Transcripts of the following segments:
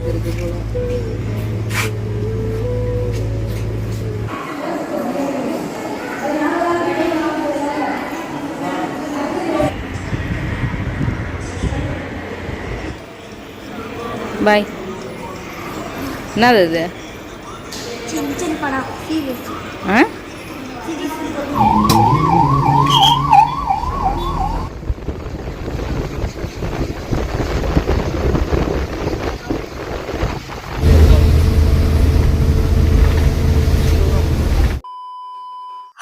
இருக்கு போல. பாய். என்னது இது? சின்ன படம் சீரியஸ். ஆ?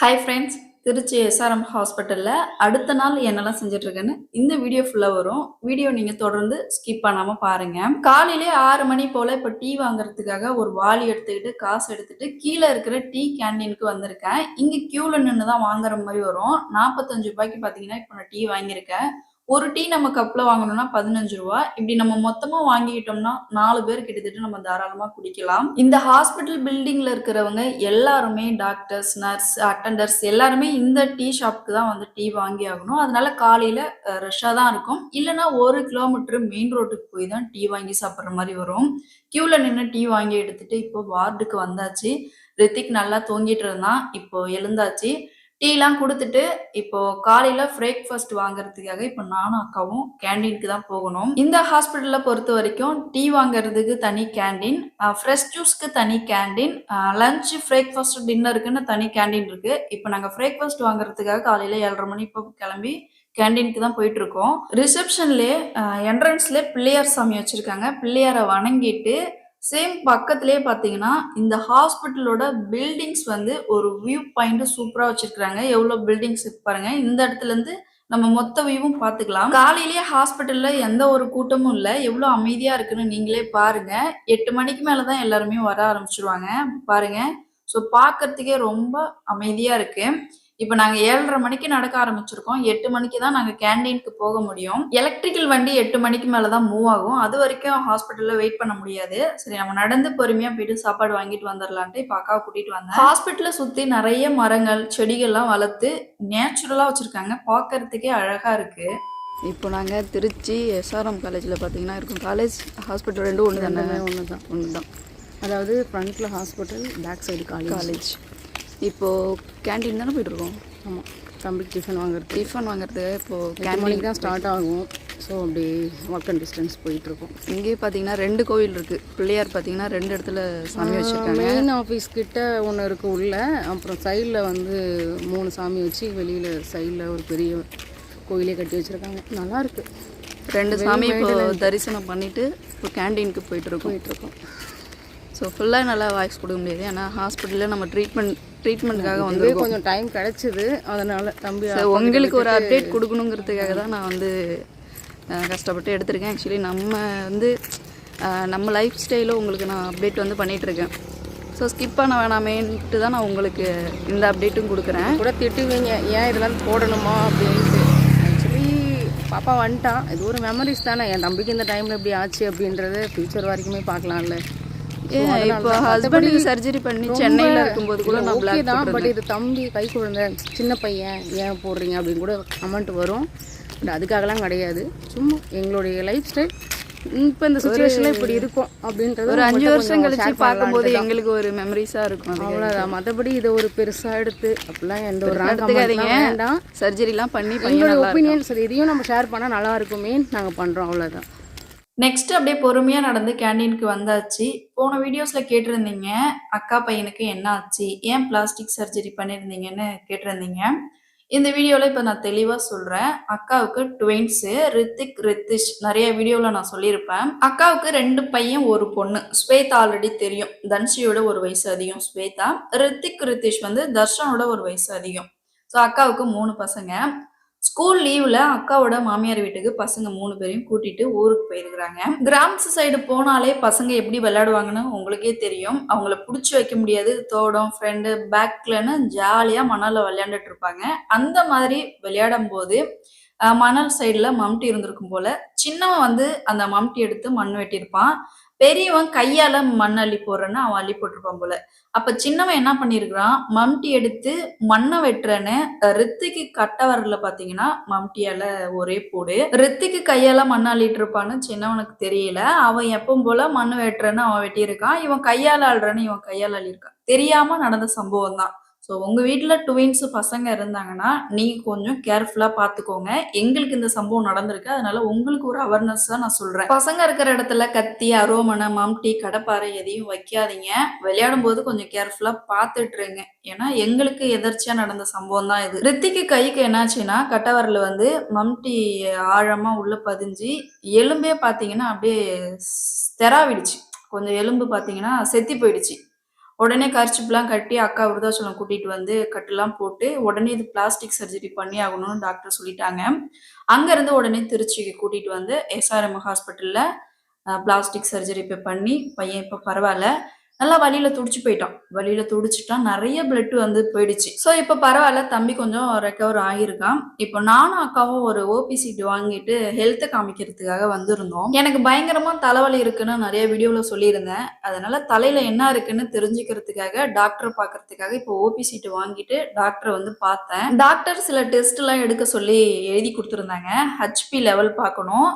ஹாய் ஃப்ரெண்ட்ஸ், திருச்சி எஸ்ஆர்எம் ஹாஸ்பிட்டலில் அடுத்த நாள் என்னெல்லாம் செஞ்சிட்ருக்கேன்னு இந்த வீடியோ ஃபுல்லாக வரும். வீடியோ நீங்கள் தொடர்ந்து ஸ்கிப் பண்ணாமல் பாருங்கள். காலையிலே 6 மணி போல் இப்போ டீ வாங்குறதுக்காக ஒரு வாளி எடுத்துக்கிட்டு காசு எடுத்துகிட்டு கீழே இருக்கிற டீ கேண்டீனுக்கு வந்திருக்கேன். இங்கே க்யூவில் நின்று தான் வாங்குற மாதிரி வரும். 45 ரூபாய்க்கு பார்த்தீங்கன்னா இப்போ நான் டீ வாங்கியிருக்கேன். ஒரு டீ நம்ம கப்பில் வாங்கணும்னா 15 ரூபா. இப்படி நம்ம மொத்தமாக வாங்கிக்கிட்டோம்னா 4 பேர் கிட்டத்தட்ட நம்ம தாராளமாக குடிக்கலாம். இந்த ஹாஸ்பிட்டல் பில்டிங்கில் இருக்கிறவங்க எல்லாருமே டாக்டர்ஸ், நர்ஸ், அட்டண்டர்ஸ் எல்லாருமே இந்த டீ ஷாப்புக்கு தான் வந்து டீ வாங்கி ஆகணும். அதனால காலையில் ரஷ்ஷாக தான் இருக்கும். இல்லைன்னா 1 கிலோமீட்டர் மெயின் ரோட்டுக்கு போய் தான் டீ வாங்கி சாப்பிட்ற மாதிரி வரும். க்யூவில் நின்று டீ வாங்கி எடுத்துட்டு இப்போ வார்டுக்கு வந்தாச்சு. ரித்திக் நல்லா தூங்கிட்டு இருந்தான். இப்போ எழுந்தாச்சு. டீலாம் கொடுத்துட்டு இப்போ காலையில் பிரேக்ஃபாஸ்ட் வாங்குறதுக்காக இப்போ நானும் அக்காவும் கேண்டீனுக்கு தான் போகணும். இந்த ஹாஸ்பிட்டலில் பொறுத்த வரைக்கும் டீ வாங்குறதுக்கு தனி கேண்டீன், ஃப்ரெஷ் ஜூஸ்க்கு தனி கேண்டீன், லஞ்ச், பிரேக்ஃபாஸ்ட், டின்னருக்குன்னு தனி கேண்டீன் இருக்குது. இப்போ நாங்கள் பிரேக்ஃபாஸ்ட் வாங்குறதுக்காக காலையில் 7:30 மணி இப்போ கிளம்பி கேண்டீனுக்கு தான் போயிட்டு இருக்கோம். ரிசப்ஷன்லேயே என்ட்ரன்ஸ்லேயே பிள்ளையார் சாமி வச்சுருக்காங்க. பிள்ளையாரை வணங்கிட்டு சேம் பக்கத்திலே பார்த்தீங்கன்னா இந்த ஹாஸ்பிட்டலோட பில்டிங்ஸ் வந்து ஒரு வியூ பாயிண்ட் சூப்பராக வச்சிருக்காங்க. எவ்வளோ பில்டிங்ஸ் பாருங்க. இந்த இடத்துல இருந்து நம்ம மொத்த வியூவும் பார்த்துக்கலாம். காலையிலேயே ஹாஸ்பிட்டல்ல எந்த ஒரு கூட்டமும் இல்லை. எவ்வளோ அமைதியா இருக்குன்னு நீங்களே பாருங்க. 8 மணிக்கு மேலே தான் எல்லாருமே வர ஆரம்பிச்சிருவாங்க பாருங்க. ஸோ பார்க்கறதுக்கே ரொம்ப அமைதியா இருக்கு. இப்போ நாங்கள் 7:30 மணிக்கு நடக்க ஆரம்பிச்சிருக்கோம். 8 மணிக்கு தான் நாங்கள் கேண்டீனுக்கு போக முடியும். எலக்ட்ரிக்கல் வண்டி 8 மணிக்கு மேலே தான் மூவ் ஆகும். அது வரைக்கும் ஹாஸ்பிட்டலில் வெயிட் பண்ண முடியாது. சரி, நம்ம நடந்து பொறுமையாக போயிட்டு சாப்பாடு வாங்கிட்டு வந்துடலான்ட்டு இப்போ அக்காவை கூட்டிகிட்டு வந்தேன். ஹாஸ்பிட்டலை சுற்றி நிறைய மரங்கள், செடிகள்லாம் வளர்த்து நேச்சுரலாக வச்சுருக்காங்க. பார்க்கறதுக்கே அழகாக இருக்குது. இப்போ நாங்கள் திருச்சி எஸ்ஆர்எம் காலேஜில் பார்த்தீங்கன்னா இருக்கும். காலேஜ் ஹாஸ்பிட்டல் ரெண்டும் ஒன்று தானே? ஒன்று தான். அதாவது ஃப்ரண்ட்டில் ஹாஸ்பிட்டல், பேக் சைடு காலேஜ். இப்போது கேண்டீன் தானே போய்ட்டுருக்கோம். ஆமாம், தம்பிக்கு டிஃபன் வாங்குறது இப்போது கேண்டீனுக்கு தான் ஸ்டார்ட் ஆகும். ஸோ அப்படி வாக் அண்ட் டிஸ்டன்ஸ் போயிட்டுருக்கோம். இங்கேயே பார்த்தீங்கன்னா 2 கோவில் இருக்குது. பிள்ளையார் பார்த்தீங்கன்னா 2 இடத்துல சாமி வச்சுருக்காங்க. மெயின் ஆஃபீஸ் கிட்ட ஒன்று இருக்குது உள்ள, அப்புறம் சைடில் வந்து 3 சாமி வச்சு வெளியில் சைடில் ஒரு பெரிய கோயிலே கட்டி வச்சுருக்காங்க. நல்லாயிருக்கு. 2 சாமி இப்போ தரிசனம் பண்ணிவிட்டு இப்போ கேண்டீனுக்கு போயிட்டுருக்கோம். ஸோ ஃபுல்லாக நல்லா வாய்ஸ் கொடுக்க முடியாது. ஏன்னா ஹாஸ்பிட்டலில் நம்ம ட்ரீட்மெண்ட்டுக்காக வந்து கொஞ்சம் டைம் கிடச்சிது. அதனால் தம்பி உங்களுக்கு ஒரு அப்டேட் கொடுக்கணுங்கிறதுக்காக தான் நான் வந்து கஷ்டப்பட்டு எடுத்திருக்கேன். ஆக்சுவலி நம்ம வந்து நம்ம லைஃப் ஸ்டைலும் உங்களுக்கு நான் அப்டேட் வந்து பண்ணிகிட்ருக்கேன். ஸோ ஸ்கிப் பண்ண வேணாமேன்ட்டு தான் நான் உங்களுக்கு இந்த அப்டேட்டும் கொடுக்குறேன். கூட திட்டுவீங்க, ஏன் இதெல்லாம் போடணுமா அப்படின்ட்டு. ஆக்சுவலி பாப்பா வந்துட்டான். இது ஒரு மெமரிஸ் தானே. என் தம்பிக்கு இந்த டைமில் எப்படி ஆச்சு அப்படின்றது ஃப்யூச்சர் வரைக்குமே பார்க்கலாம்ல. இப்போ ஹஸ்பண்டுக்கு சர்ஜரி பண்ணி சென்னையில் இருக்கும்போது கூட நான் பிளாக் தான். பட் இது தம்பி கை குழந்தை, சின்ன பையன், ஏன் போடுறீங்க அப்படின்னு கூட கமெண்ட் வரும். பட் அதுக்காகலாம் கிடையாது. சும்மா எங்களுடைய லைஃப் ஸ்டைல் இப்போ இந்த சுச்சுவேஷனில் இப்படி இருக்கும் அப்படின்றது ஒரு 5 வருஷம் கழிச்சு பார்க்கும்போது எங்களுக்கு ஒரு மெமரிஸாக இருக்கும். அவ்வளோதான். மற்றபடி இதை ஒரு பெருசாக எடுத்து அப்படிலாம் எந்த ஒரு எடுத்துக்காதீங்க. வேண்டாம், சர்ஜரிலாம் பண்ணி எங்களோட ஒப்பீனியன். சரி, இதையும் நம்ம ஷேர் பண்ணால் நல்லா இருக்குமே நாங்கள் பண்ணுறோம். அவ்வளோதான். நெக்ஸ்ட் அப்படியே பொறுமையாக நடந்து கேண்டீனுக்கு வந்தாச்சு. போன வீடியோஸில் கேட்டிருந்தீங்க அக்கா பையனுக்கு என்ன ஆச்சு, ஏன் பிளாஸ்டிக் சர்ஜரி பண்ணியிருந்தீங்கன்னு கேட்டிருந்தீங்க. இந்த வீடியோவில் இப்போ நான் தெளிவாக சொல்கிறேன். அக்காவுக்கு ட்வின்ஸு, ரித்திக், ரித்திஷ். நிறைய வீடியோவில் நான் சொல்லியிருப்பேன். அக்காவுக்கு 2 பையன் 1 பொண்ணு. ஸ்வேதா ஆல்ரெடி தெரியும், தன்ஷியோட 1 வயசு அதிகம் ஸ்வேதா. ரித்திஷ் வந்து தர்ஷனோட 1 வயசு அதிகம். ஸோ அக்காவுக்கு 3 பசங்க. ஸ்கூல் லீவில் அக்காவோட மாமியார் வீட்டுக்கு பசங்க 3 பேரையும் கூட்டிட்டு ஊருக்கு போயிருக்கிறாங்க. கிராம்ஸ் சைடு போனாலே பசங்க எப்படி விளையாடுவாங்கன்னு உங்களுக்கே தெரியும். அவங்கள பிடிச்சி வைக்க முடியாது. தோடம், ஃப்ரெண்டு, பேக்லன்னு ஜாலியாக மணலில் விளையாண்டுட்டு இருப்பாங்க. அந்த மாதிரி விளையாடும் போது மணல் சைடில் மம்டி இருந்திருக்கும் போல. சின்னவன் வந்து அந்த மம்டி எடுத்து மண் வெட்டியிருப்பான். பெரியவன் கையால் மண் அள்ளி போடுறேன்னு அவன் அள்ளி போட்டிருப்பான் போல. அப்போ சின்னவன் என்ன பண்ணியிருக்கிறான், மம்டி எடுத்து மண்ணை வெட்டுறேன்னு ரித்திக்கு கட்ட வரல பார்த்தீங்கன்னா மம்டியால் ஒரே போடு. ரித்திக்கு கையால் மண் அள்ளிட்டு இருப்பான்னு சின்னவனுக்கு தெரியல. அவன் எப்பவும் போல மண் வெட்டுறேன்னு அவன் வெட்டியிருக்கான். இவன் கையால் அள்ளுறேன்னு இவன் கையால் அள்ளியிருக்கான். தெரியாம நடந்த சம்பவம் தான். ஸோ உங்க வீட்டில் ட்வின்ஸ் பசங்க இருந்தாங்கன்னா நீங்க கொஞ்சம் கேர்ஃபுல்லா பார்த்துக்கோங்க. எங்களுக்கு இந்த சம்பவம் நடந்திருக்கு, அதனால உங்களுக்கு ஒரு அவேர்னஸ் தான் நான் சொல்றேன். பசங்க இருக்கிற இடத்துல கத்தி, அரோமனை, மம்டி, கடப்பாரை எதையும் வைக்காதீங்க. விளையாடும் போது கொஞ்சம் கேர்ஃபுல்லா பார்த்துட்டுருங்க. ஏன்னா எங்களுக்கு எதர்ச்சியா நடந்த சம்பவம் தான் இது. ரித்திக்கு கைக்கு என்னாச்சுன்னா கட்டவரில் வந்து மம்டி ஆழமா உள்ள பதிஞ்சு எலும்பே பார்த்தீங்கன்னா அப்படியே தெராவிடுச்சு. கொஞ்சம் எலும்பு பார்த்தீங்கன்னா செத்தி போயிடுச்சு. உடனே கர்ச்சிப்லாம் கட்டி அக்கா விருதாச்சலம் கூட்டிட்டு வந்து கட்டுலாம் போட்டு உடனே இது பிளாஸ்டிக் சர்ஜரி பண்ணி ஆகணும்னு டாக்டர் சொல்லிட்டாங்க. அங்கேருந்து உடனே திருச்சிக்கு கூட்டிட்டு வந்து எஸ்ஆர்எம் ஹாஸ்பிட்டலில் பிளாஸ்டிக் சர்ஜரி இப்போ பண்ணி பையன் இப்போ பரவாயில்ல, நல்லா வலியில் துடிச்சு போயிட்டான். வலியில் துடிச்சிட்டான், நிறைய பிளட் வந்து போயிடுச்சு. ஸோ இப்போ பரவாயில்ல, தம்பி கொஞ்சம் ரெக்கவர் ஆகியிருக்கான். இப்போ நானும் அக்காவும் ஒரு ஓபி சீட் வாங்கிட்டு ஹெல்த்தை காமிக்கிறதுக்காக வந்திருந்தோம். எனக்கு பயங்கரமாக தலைவலி இருக்குன்னு நிறைய வீடியோவில் சொல்லியிருந்தேன். அதனால தலையில் என்ன இருக்குன்னு தெரிஞ்சுக்கிறதுக்காக டாக்டரை பார்க்கறதுக்காக இப்போ ஓபி சீட்டு வாங்கிட்டு டாக்டரை வந்து பார்த்தேன். டாக்டர் சில டெஸ்ட்லாம் எடுக்க சொல்லி எழுதி கொடுத்துருந்தாங்க. ஹெச்பி லெவல் பார்க்கணும்,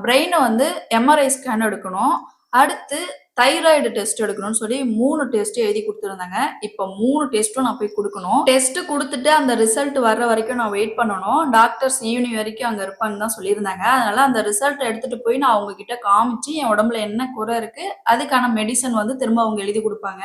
பிரெயினை வந்து எம்ஆர்ஐ ஸ்கேன் எடுக்கணும், அடுத்து தைராய்டு டெஸ்ட் எடுக்கணும்னு சொல்லி 3 டெஸ்ட் எழுதி கொடுத்துருந்தாங்க. இப்போ 3 டெஸ்ட்டும் நான் போய் கொடுக்கணும். டெஸ்ட் கொடுத்துட்டு அந்த ரிசல்ட் வர்ற வரைக்கும் நான் வெயிட் பண்ணணும். டாக்டர்ஸ் ஈவினிங் வரைக்கும் அங்கே இருப்பான்னு தான் சொல்லியிருந்தாங்க. அதனால அந்த ரிசல்ட் எடுத்துட்டு போய் நான் அவங்க கிட்ட காமிச்சு என் உடம்புல என்ன குறை இருக்கு அதுக்கான மெடிசன் வந்து திரும்ப அவங்க எழுதி கொடுப்பாங்க.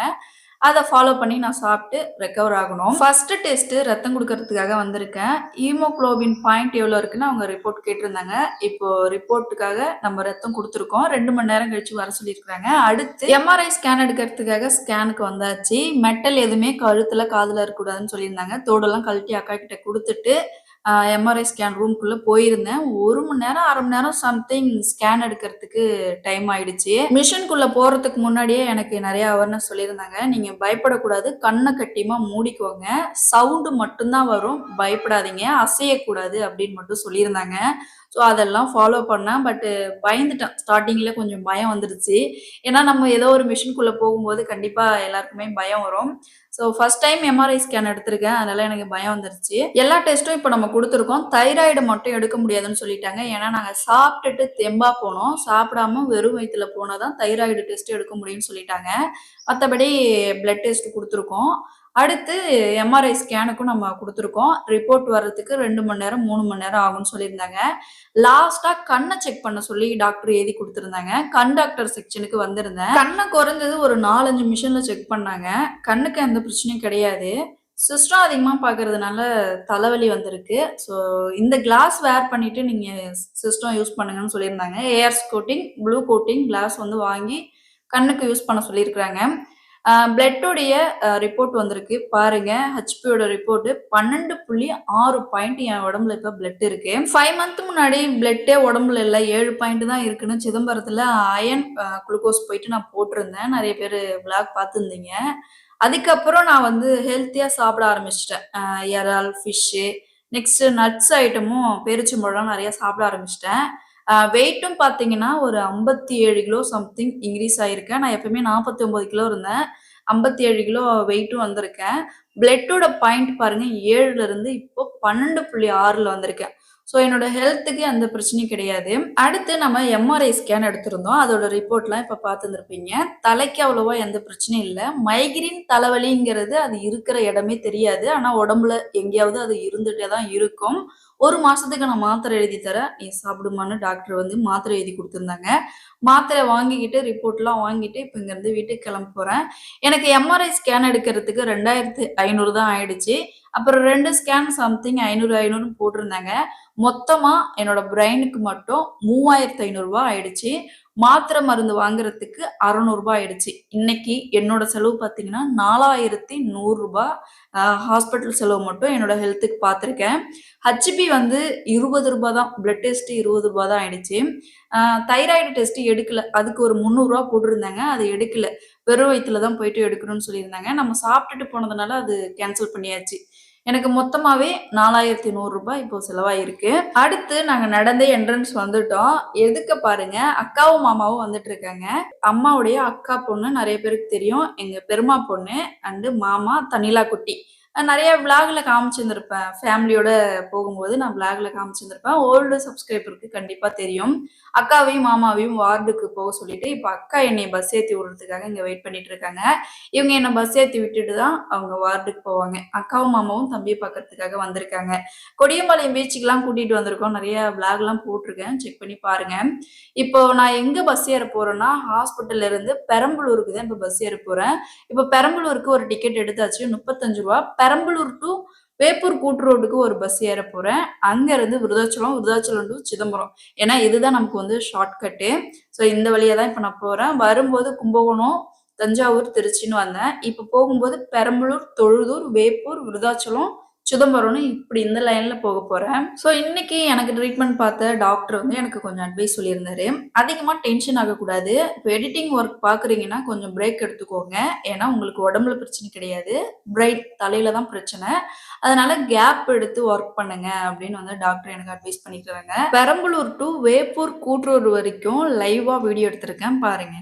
அதை ஃபாலோ பண்ணி நான் சாப்பிட்டு ரெக்கவர் ஆகணும். ஃபர்ஸ்ட் டெஸ்ட் ரத்தம் கொடுக்கறதுக்காக வந்திருக்கேன். ஹீமோகுளோபின் பாயிண்ட் எவ்வளோ இருக்குன்னு அவங்க ரிப்போர்ட் கேட்டிருந்தாங்க. இப்போ ரிப்போர்ட்டுக்காக நம்ம ரத்தம் கொடுத்துருக்கோம். 2 மணி நேரம் கழிச்சு வர சொல்லியிருக்காங்க. அடுத்து எம்ஆர்ஐ ஸ்கேன் எடுக்கிறதுக்காக ஸ்கேனுக்கு வந்தாச்சு. மெட்டல் எதுவுமே கழுத்துல காதுல இருக்கக்கூடாதுன்னு சொல்லியிருந்தாங்க. தோடெல்லாம் கழட்டி அக்கா கிட்ட கொடுத்துட்டு எம்ஆர்ஐ ஸ்கேன் ரூம்குள்ளே போயிருந்தேன். 1 மணி நேரம் 1/2 மணி நேரம் சம்திங் ஸ்கேன் எடுக்கிறதுக்கு டைம் ஆயிடுச்சு. மிஷின்குள்ளே போகிறதுக்கு முன்னாடியே எனக்கு நிறைய அவேர்னஸ் சொல்லியிருந்தாங்க. நீங்கள் பயப்படக்கூடாது, கண்ணை கட்டியமா மூடிக்கோங்க, சவுண்டு மட்டும்தான் வரும், பயப்படாதீங்க, அசையக்கூடாது அப்படின்னு மட்டும் சொல்லியிருந்தாங்க. ஸோ அதெல்லாம் ஃபாலோ பண்ணேன். பட்டு பயந்துட்டேன். ஸ்டார்டிங்கில் கொஞ்சம் பயம் வந்துடுச்சு. ஏன்னா நம்ம ஏதோ ஒரு மிஷின்குள்ளே போகும்போது கண்டிப்பாக எல்லாருக்குமே பயம் வரும். So first time MRI scan எடுத்திருக்கேன், அதனால எனக்கு பயம் வந்துருச்சு. எல்லா டெஸ்ட்டும் இப்போ நம்ம கொடுத்துருக்கோம். தைராய்டு மட்டும் எடுக்க முடியாதுன்னு சொல்லிட்டாங்க. ஏன்னா நாங்கள் சாப்பிட்டுட்டு தெம்பா போனோம், சாப்பிடாம வெறும் வயிற்றுல போனால் தான் தைராய்டு டெஸ்ட் எடுக்க முடியும்னு சொல்லிட்டாங்க. மற்றபடி பிளட் டெஸ்ட் கொடுத்துருக்கோம். அடுத்து எம்ஆர்ஐ ஸ்கேனுக்கும் நம்ம கொடுத்துருக்கோம். ரிப்போர்ட் வர்றதுக்கு 2 மணி நேரம் 3 மணி நேரம் ஆகும்னு சொல்லியிருந்தாங்க. லாஸ்டா கண்ணை செக் பண்ண சொல்லி டாக்டர் எழுதி கொடுத்துருந்தாங்க. கண் டாக்டர் செக்ஷனுக்கு வந்திருந்தேன். கண்ணை குறைஞ்சது ஒரு 4-5 மிஷின்ல செக் பண்ணாங்க. கண்ணுக்கு எந்த பிரச்சனையும் கிடையாது. சிஸ்டம் அதிகமாக பார்க்கறதுனால தலைவலி வந்திருக்கு. ஸோ இந்த கிளாஸ் வேர் பண்ணிட்டு நீங்கள் சிஸ்டம் யூஸ் பண்ணுங்கன்னு சொல்லியிருந்தாங்க. ARs coating, blue coating glass வந்து வாங்கி கண்ணுக்கு யூஸ் பண்ண சொல்லியிருக்கிறாங்க. பிளட்டோடைய ரிப்போர்ட் வந்திருக்கு பாருங்க. ஹெச்பியோட ரிப்போர்ட் 12.6 பாயிண்ட் என் உடம்புல இப்போ பிளட் இருக்கு. 5 மந்த் முன்னாடி பிளட்டே உடம்புல இல்லை, 7 பாயிண்ட் தான் இருக்குன்னு சிதம்பரத்தில் அயன் குளுக்கோஸ் போயிட்டு நான் போட்டிருந்தேன். நிறைய பேர் விளாக் பார்த்துருந்தீங்க. அதுக்கப்புறம் நான் வந்து ஹெல்த்தியாக சாப்பிட ஆரம்பிச்சிட்டேன். இறால், ஃபிஷ்ஷு, நெக்ஸ்ட் நட்ஸ் ஐட்டமும் பேரிச்சம்பழம் நிறைய சாப்பிட ஆரம்பிச்சிட்டேன். வெயிட்டும் பார்த்தீங்கன்னா ஒரு 57 கிலோ சம்திங் இன்க்ரீஸ் ஆகிருக்கேன். நான் எப்பவுமே 49 கிலோ இருந்தேன், 57 கிலோ வெயிட்டும் வந்திருக்கேன். பிளட்டோட பாயிண்ட் பாருங்க, 7லேருந்து இப்போ 12.6 வந்திருக்கேன். ஸோ என்னோட ஹெல்த்துக்கு எந்த பிரச்சனையும் கிடையாது. அடுத்து நம்ம எம்ஆர்ஐ ஸ்கேன் எடுத்திருந்தோம். அதோட ரிப்போர்ட்லாம் இப்போ பார்த்துருந்துருப்பீங்க. தலைக்கு அவ்வளோவா எந்த பிரச்சனையும் இல்லை. மைக்ரேன் தலைவலிங்கிறது அது இருக்கிற இடமே தெரியாது, ஆனால் உடம்புல எங்கேயாவது அது இருந்துகிட்டே தான் இருக்கும். 1 மாசத்துக்கு நான் மாத்திரை எழுதி தரேன், நீ சாப்பிடுமான்னு டாக்டர் வந்து மாத்திரை எழுதி கொடுத்துருந்தாங்க. மாத்திரை வாங்கிக்கிட்டு ரிப்போர்ட்லாம் வாங்கிட்டு இப்போ இங்கேருந்து வீட்டுக்கு கிளம்ப போகிறேன். எனக்கு எம்ஆர்ஐ ஸ்கேன் எடுக்கிறதுக்கு 2500 தான் ஆயிடுச்சு. அப்புறம் 2 ஸ்கேன் சம்திங் 500 போட்டிருந்தாங்க. மொத்தமாக என்னோட பிரெயினுக்கு மட்டும் 3500 ரூபா ஆயிடுச்சு. மாத்திரை மருந்து வாங்குறதுக்கு 600 ரூபாய் ஆயிடுச்சு. இன்னைக்கு என்னோட செலவு பார்த்தீங்கன்னா 4100 ரூபாய் ஹாஸ்பிட்டல் செலவு மட்டும் என்னோட ஹெல்த்துக்கு பார்த்துருக்கேன். ஹச்பி வந்து 20 ரூபாய் தான், பிளட் டெஸ்ட் 20 ரூபாய் தான் ஆயிடுச்சு. தைராய்டு டெஸ்ட் எடுக்கல, அதுக்கு ஒரு 300 ரூபா போட்டிருந்தாங்க, அது எடுக்கல. வெறும் வயிற்றுல தான் போயிட்டு எடுக்கணும்னு சொல்லியிருந்தாங்க. நம்ம சாப்பிட்டுட்டு போனதுனால அது கேன்சல் பண்ணியாச்சு. எனக்கு மொத்தமாவே 4100 ரூபாய் இப்போ செலவாயிருக்கு. அடுத்து நாங்க நடந்தே என்ட்ரன்ஸ் வந்துட்டோம். எதுக்க பாருங்க, அக்காவும் மாமாவும் வந்துட்டு இருக்காங்க. அம்மாவுடைய அக்கா பொண்ணு நிறைய பேருக்கு தெரியும். எங்க பெரியம்மா பொண்ணு அண்ட் மாமா தனிலா குட்டி. நிறைய விளாக்ல காமிச்சிருந்திருப்பேன். ஃபேமிலியோட போகும்போது நான் விளாக்ல காமிச்சிருந்திருப்பேன். ஓல்டு சப்ஸ்கிரைபருக்கு கண்டிப்பா தெரியும். அக்காவையும் மாமாவையும் வார்டுக்கு போக சொல்லிட்டு இப்போ அக்கா என்னை பஸ் ஏற்றி விடுறதுக்காக இங்கே வெயிட் பண்ணிட்டு இருக்காங்க. இவங்க என்னை பஸ் ஏற்றி விட்டுட்டு தான் அவங்க வார்டுக்கு போவாங்க. அக்காவும் மாமாவும் தம்பியை பார்க்கறதுக்காக வந்திருக்காங்க. கொடியம்பாளையம் பீச்சுக்கெல்லாம் கூட்டிட்டு வந்திருக்கோம். நிறைய விளாக்லாம் போட்டிருக்கேன், செக் பண்ணி பாருங்க. இப்போ நான் எங்க பஸ் ஏற போறேன்னா, ஹாஸ்பிட்டல்ல இருந்து பெரம்பலூருக்கு தான் இப்போ பஸ் ஏற போறேன். இப்போ பெரம்பலூருக்கு ஒரு டிக்கெட் எடுத்தாச்சு, 35 ரூபா. பெரம்பலூர் டு வேப்பூர் கூட்டுரோடுக்கு ஒரு பஸ் ஏற போறேன். அங்க இருந்து விருதாச்சலம், விருதாச்சலம் டு சிதம்பரம். ஏன்னா இதுதான் நமக்கு வந்து ஷார்ட்கட்டு. ஸோ இந்த வழியா தான் இப்போ நான் போறேன். வரும்போது கும்பகோணம், தஞ்சாவூர், திருச்சின்னு வந்தேன். இப்போ போகும்போது பெரம்பலூர், தொழுதூர், வேப்பூர், விருதாச்சலம், சிதம்பரம்னு இப்படி இந்த லைன்ல போக போறேன். ஸோ இன்னைக்கு எனக்கு ட்ரீட்மெண்ட் பார்த்த டாக்டர் வந்து எனக்கு கொஞ்சம் அட்வைஸ் சொல்லியிருந்தாரு. அதிகமா டென்ஷன் ஆகக்கூடாது. இப்போ எடிட்டிங் ஒர்க் பாக்குறீங்கன்னா கொஞ்சம் பிரேக் எடுத்துக்கோங்க. ஏன்னா உங்களுக்கு உடம்புல பிரச்சனை கிடையாது, பிரைட் தலையில தான் பிரச்சனை. அதனால கேப் எடுத்து ஒர்க் பண்ணுங்க அப்படின்னு வந்து டாக்டர் எனக்கு அட்வைஸ் பண்ணிக்கிறாங்க. பெரம்பலூர் டு வேப்பூர் கூட்டுரோடு வரைக்கும் லைவா வீடியோ எடுத்திருக்கேன், பாருங்க.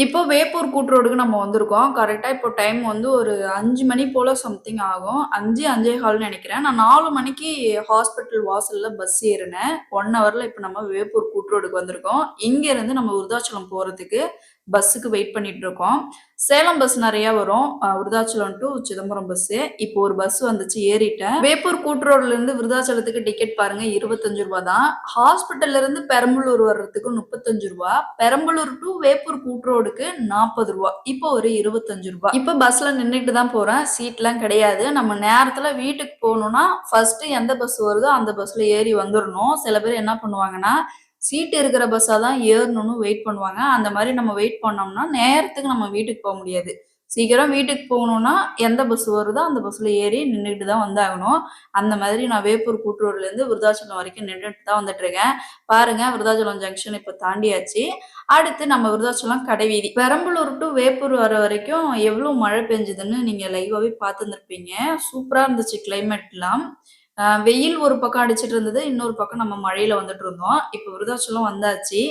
இப்போ வேப்பூர் கூட்டுரோடுக்கு நம்ம வந்திருக்கோம். கரெக்டா இப்போ டைம் வந்து ஒரு 5 மணி போல சம்திங் ஆகும். 5, 5:15 நினைக்கிறேன். நான் 4 மணிக்கு ஹாஸ்பிட்டல் வாசல்ல பஸ் ஏறினேன். 1 ஹவர்ல இப்போ நம்ம வேப்பூர் கூட்டுரோடுக்கு வந்திருக்கோம். இங்க இருந்து நம்ம விருதாச்சலம் போறதுக்கு பஸ்ஸுக்கு வெயிட் பண்ணிட்டு இருக்கோம். சேலம் பஸ் நிறைய வரும். Virudhachalam to Chidambaram bus. இப்போ ஒரு பஸ் வந்துச்சு, ஏறிட்டேன். வேப்பூர் கூட்டுரோடுல இருந்து விருதாச்சலத்துக்கு டிக்கெட் பாருங்க 25 ரூபாய் தான். ஹாஸ்பிட்டல்ல இருந்து பெரம்பலூர் வர்றதுக்கு 35 ரூபாய். பெரம்பலூர் டு வேப்பூர் கூட்டுரோடுக்கு 40 ரூபாய். இப்போ ஒரு 25 ரூபாய். இப்போ பஸ்ல நின்றுட்டு தான் போறேன். சீட்லாம் கிடையாது. நம்ம நேரத்துல வீட்டுக்கு போகணும்னா ஃபர்ஸ்ட் எந்த பஸ் வருதோ அந்த பஸ்ல ஏறி வந்துடணும். சில பேர் என்ன பண்ணுவாங்கன்னா சீட்டு இருக்கிற பஸ்ஸாக தான் ஏறணும்னு வெயிட் பண்ணுவாங்க. அந்த மாதிரி நம்ம வெயிட் பண்ணோம்னா நேரத்துக்கு நம்ம வீட்டுக்கு போக முடியாது. சீக்கிரம் வீட்டுக்கு போகணும்னா எந்த பஸ் வருதோ அந்த பஸ்ஸில் ஏறி நின்றுட்டு தான் வந்தாகணும். அந்த மாதிரி நான் வேப்பூர் கூட்டுரோடுலேருந்து விருதாச்சலம் வரைக்கும் நின்றுட்டு தான் வந்துட்டுருக்கேன். பாருங்கள், விருதாச்சலம் ஜங்ஷன் இப்போ தாண்டியாச்சு. அடுத்து நம்ம விருதாச்சலம் கடைவீதி. பெரம்பலூர் டு வேப்பூர் வர வரைக்கும் எவ்வளோ மழை பெஞ்சுதுன்னு நீங்கள் லைவாகவே பார்த்துருந்துருப்பீங்க. சூப்பராக இருந்துச்சு கிளைமேட்லாம். வெயில் ஒரு பக்கம் அடிச்சிட்டு இருந்தது, இன்னொரு பக்கம் நம்ம மழையில வந்துட்டு இருந்தோம். இப்போ விருதாச்சலம் வந்தாச்சு.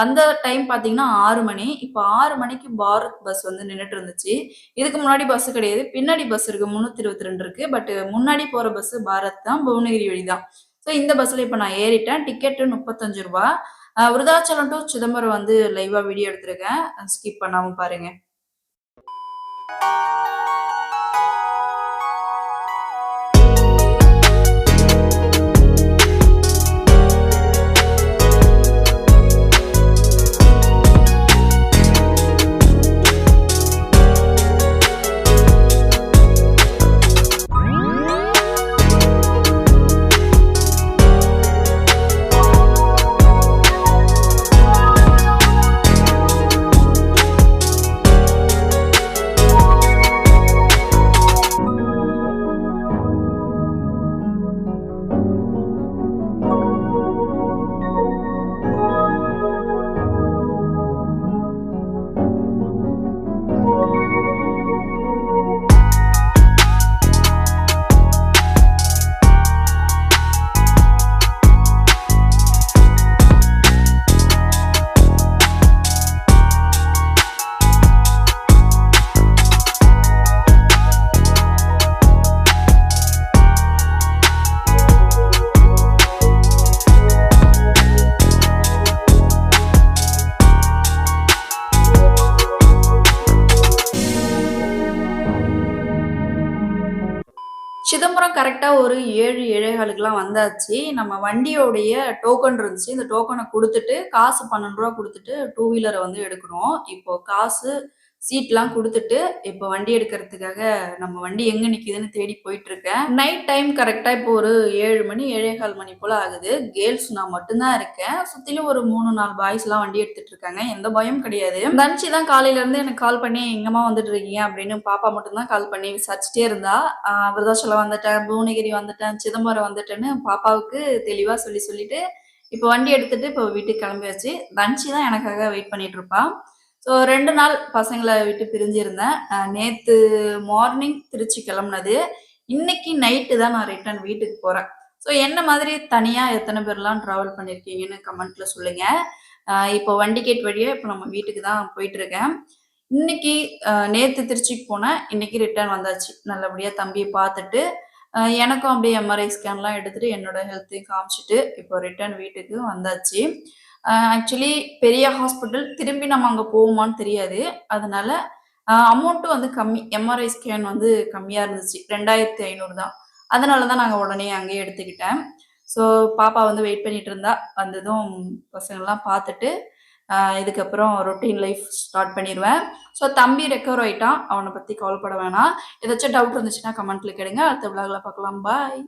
வந்த டைம் பார்த்தீங்கன்னா 6 மணி. இப்போ 6 மணிக்கு பாரத் பஸ் வந்து நின்றுட்டு இருந்துச்சு. இதுக்கு முன்னாடி பஸ் கிடையாது, பின்னாடி பஸ் இருக்கு, 322 இருக்கு. பட் முன்னாடி போற பஸ் பாரத் தான், புவனகிரி வழி தான். ஸோ இந்த பஸ்ல இப்போ நான் ஏறிட்டேன். டிக்கெட்டு 35 ரூபாய். விருதாச்சலம் டு சிதம்பரம் வந்து லைவா வீடியோ எடுத்திருக்கேன், ஸ்கிப் பண்ணாம பாருங்க. சிதம்பரம் கரெக்டாக ஒரு 7, 7:15க்குலாம் வந்தாச்சு. நம்ம வண்டியோடைய டோக்கன் இருந்துச்சு. இந்த டோக்கனை கொடுத்துட்டு காசு 12 ரூபா கொடுத்துட்டு 2 வீலரை வந்து எடுக்கணும். இப்போ காசு சீட்லாம் கொடுத்துட்டு இப்போ வண்டி எடுக்கிறதுக்காக நம்ம வண்டி எங்கே நிற்கிதுன்னு தேடி போயிட்டு இருக்கேன். நைட் டைம் கரெக்டாக இப்போ ஒரு 7 மணி 7:15 மணி போல் ஆகுது. கேர்ள்ஸ் நான் மட்டும்தான் இருக்கேன். சுற்றிலும் ஒரு 3-4 பாய்ஸ்லாம் வண்டி எடுத்துட்டு இருக்காங்க. எந்த பயமும் கிடையாது. தன்சி தான் காலையிலேருந்து எனக்கு கால் பண்ணி எங்கம்மா வந்துட்டு இருக்கீங்க அப்படின்னு பாப்பா மட்டும்தான் கால் பண்ணி விசாரிச்சுட்டே இருந்தா. விருதாச்சலம் வந்துட்டேன், புவனகிரி வந்துட்டேன், சிதம்பரம் வந்துட்டேன்னு பாப்பாவுக்கு தெளிவாக சொல்லிட்டு இப்போ வண்டி எடுத்துட்டு இப்போ வீட்டுக்கு கிளம்பியாச்சு. தன்சி தான் எனக்காக வெயிட் பண்ணிட்டு இருப்பா. ஸோ 2 நாள் பசங்களை விட்டு பிரிஞ்சிருந்தேன். நேற்று மார்னிங் திருச்சி கிளம்புனது. இன்னைக்கு நைட்டு தான் நான் ரிட்டர்ன் வீட்டுக்கு போகிறேன். ஸோ என்ன மாதிரி தனியாக எத்தனை பேர்லாம் ட்ராவல் பண்ணியிருக்கீங்கன்னு கமெண்ட்டில் சொல்லுங்கள். இப்போ வண்டிகேட் வழியாக இப்போ நம்ம வீட்டுக்கு தான் போயிட்டுருக்கேன். இன்னைக்கு நேற்று திருச்சிக்கு போனேன், இன்னைக்கு ரிட்டர்ன் வந்தாச்சு. நல்லபடியாக தம்பியை பார்த்துட்டு எனக்கும் அப்படியே எம்ஆர்ஐ ஸ்கேன்லாம் எடுத்துகிட்டு என்னோட ஹெல்த்தையும் காமிச்சிட்டு இப்போ ரிட்டர்ன் வீட்டுக்கு வந்தாச்சு. ஆக்சுவலி பெரிய ஹாஸ்பிட்டல், திரும்பி நம்ம அங்கே போவோமான்னு தெரியாது. அதனால அமௌண்ட்டும் வந்து கம்மி. எம்ஆர்ஐ ஸ்கேன் வந்து கம்மியாக இருந்துச்சு, 2500 தான். அதனால தான் நாங்கள் உடனே அங்கேயே எடுத்துக்கிட்டேன். ஸோ பாப்பா வந்து வெயிட் பண்ணிட்டு இருந்தா. வந்ததும் பசங்கள்லாம் பார்த்துட்டு இதுக்கப்புறம் ரொட்டீன் லைஃப் ஸ்டார்ட் பண்ணிடுவேன். ஸோ தம்பி ரெக்கவர் ஆகிட்டான், அவனை பற்றி கவலைப்பட வேணாம். ஏதாச்சும் டவுட் இருந்துச்சுன்னா கமெண்ட்டில் கேளுங்க. அடுத்த விளாகில் பார்க்கலாம். பாய்.